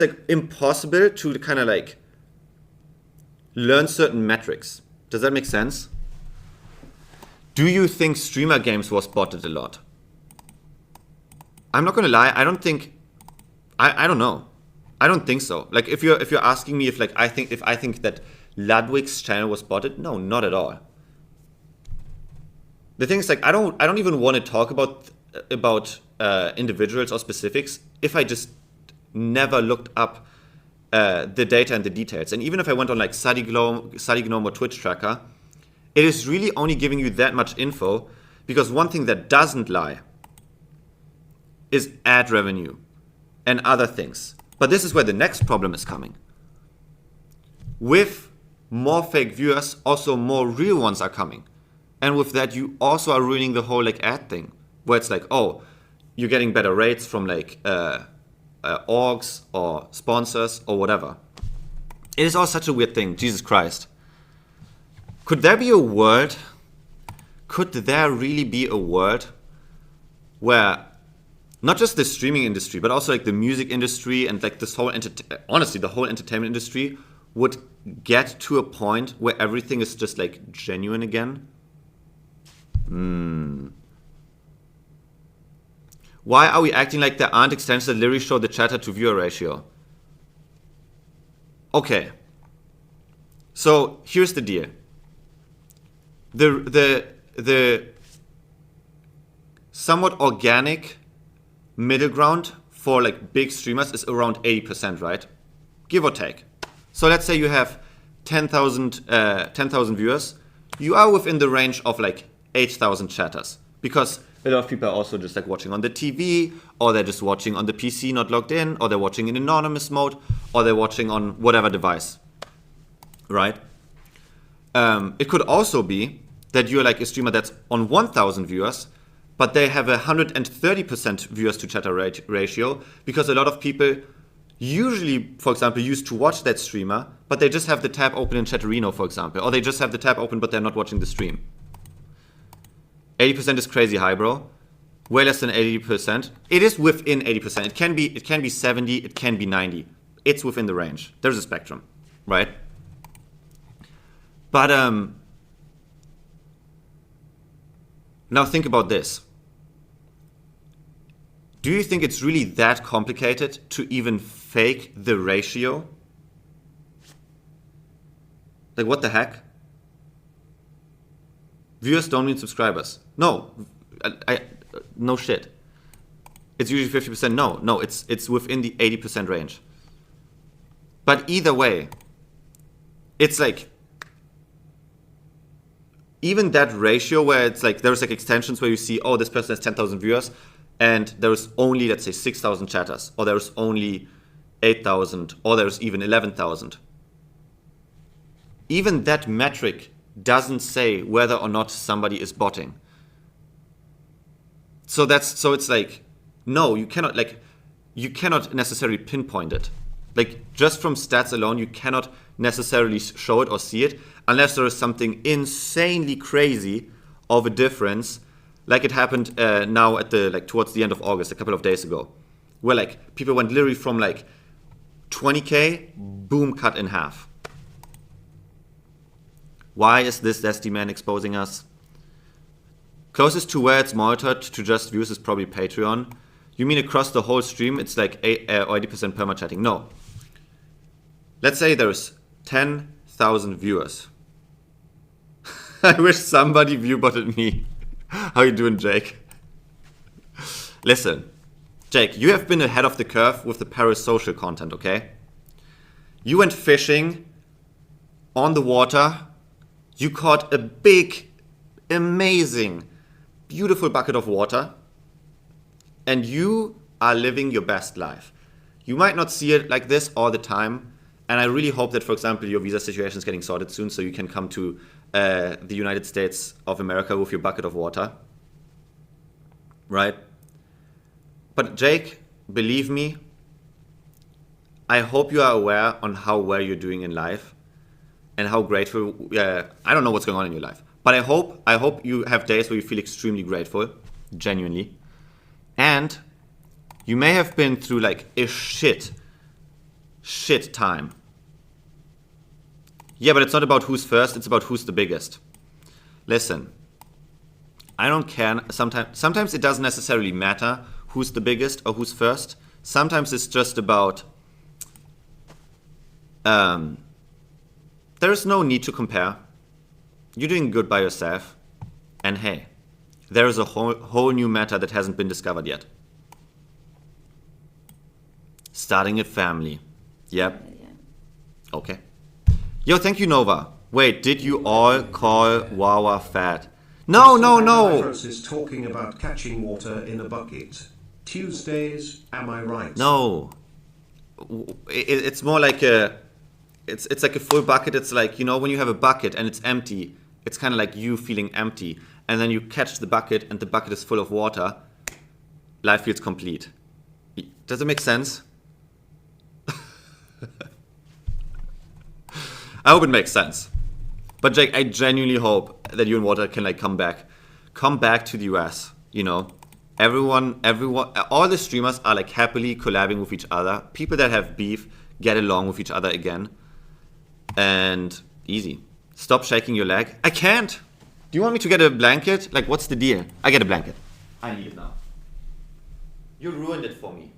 like impossible to kind of like learn certain metrics. Does that make sense? Do you think streamer games was botted a lot? I'm not gonna lie, I don't think, I don't know. I don't think so. Like if you're asking me if I think that Ludwig's channel was botted, no, not at all. The thing is, like, I don't even want to talk about individuals or specifics if I just never looked up the data and the details. And even if I went on like StudyGnome or Twitch Tracker, it is really only giving you that much info because one thing that doesn't lie is ad revenue and other things. But this is where the next problem is coming. With more fake viewers, also more real ones are coming. And with that, you also are ruining the whole like ad thing, where it's like, oh, you're getting better rates from like orgs or sponsors or whatever. It is all such a weird thing. Jesus Christ. Could there be a world? Could there really be a world where not just the streaming industry, but also like the music industry and like this whole honestly, the whole entertainment industry would get to a point where everything is just like genuine again? Why are we acting like there aren't extensions that literally show the chatter to viewer ratio? Okay. So here's the deal. The somewhat organic middle ground for like big streamers is around 80%, right? Give or take. So let's say you have 10,000 viewers. You are within the range of like 8,000 chatters because a lot of people are also just like watching on the TV, or they're just watching on the PC not logged in, or they're watching in anonymous mode, or they're watching on whatever device, right? It could also be that you're like a streamer that's on 1,000 viewers, but they have a 130% viewers to chatter ratio because a lot of people usually, for example, used to watch that streamer, but they just have the tab open in Chatterino, for example, or they just have the tab open, but they're not watching the stream. 80% is crazy high, bro. Way less than 80%. It is within 80%. It can be 70, it can be 90. It's within the range. There's a spectrum, right? But now think about this. Do you think it's really that complicated to even fake the ratio? Like, what the heck? Viewers don't mean subscribers. No, no shit. It's usually 50%. No, it's within the 80% range. But either way, it's like even that ratio where it's like there's like extensions where you see, oh, this person has 10,000 viewers and there's only, let's say, 6,000 chatters, or there's only 8,000, or there's even 11,000. Even that metric doesn't say whether or not somebody is botting. So it's like, no, you cannot necessarily pinpoint it. Like, just from stats alone, you cannot necessarily show it or see it unless there is something insanely crazy of a difference, like it happened now at towards the end of August, a couple of days ago, where like people went literally from like 20K, boom, cut in half. Why is this SD man exposing us? Closest to where it's monitored to just views is probably Patreon. You mean across the whole stream it's like 80% perma-chatting? No. Let's say there's 10,000 viewers. I wish somebody view-botted me. How you doing, Jake? Listen, Jake, you have been ahead of the curve with the parasocial content, okay? You went fishing on the water. You caught a big, amazing, beautiful bucket of water, and you are living your best life. You might not see it like this all the time, and I really hope that, for example, your visa situation is getting sorted soon so you can come to the United States of America with your bucket of water, right? But Jake, believe me, I hope you are aware on how well you're doing in life and how grateful. I don't know what's going on in your life, but I hope you have days where you feel extremely grateful, genuinely. And you may have been through like a shit shit time. Yeah, but it's not about who's first, it's about who's the biggest. Listen, I don't care. Sometimes it doesn't necessarily matter who's the biggest or who's first. Sometimes it's just about there is no need to compare. You're doing good by yourself. And hey, there is a whole new matter that hasn't been discovered yet. Starting a family. Yep. Okay. Yo, thank you, Nova. Wait, did you all call Wawa fat? No, no, no. Is talking about catching water in a bucket. Tuesdays, am I right? No. It's more like it's like a full bucket. It's like, you know, when you have a bucket and it's empty, it's kind of like you feeling empty. And then you catch the bucket and the bucket is full of water. Life feels complete. Does it make sense? I hope it makes sense. But Jake, I genuinely hope that you and Water can like come back to the US. You know, everyone, all the streamers are like happily collabing with each other. People that have beef get along with each other again. And easy. Stop shaking your leg. I can't. Do you want me to get a blanket? Like, what's the deal? I get a blanket. I need it now. You ruined it for me.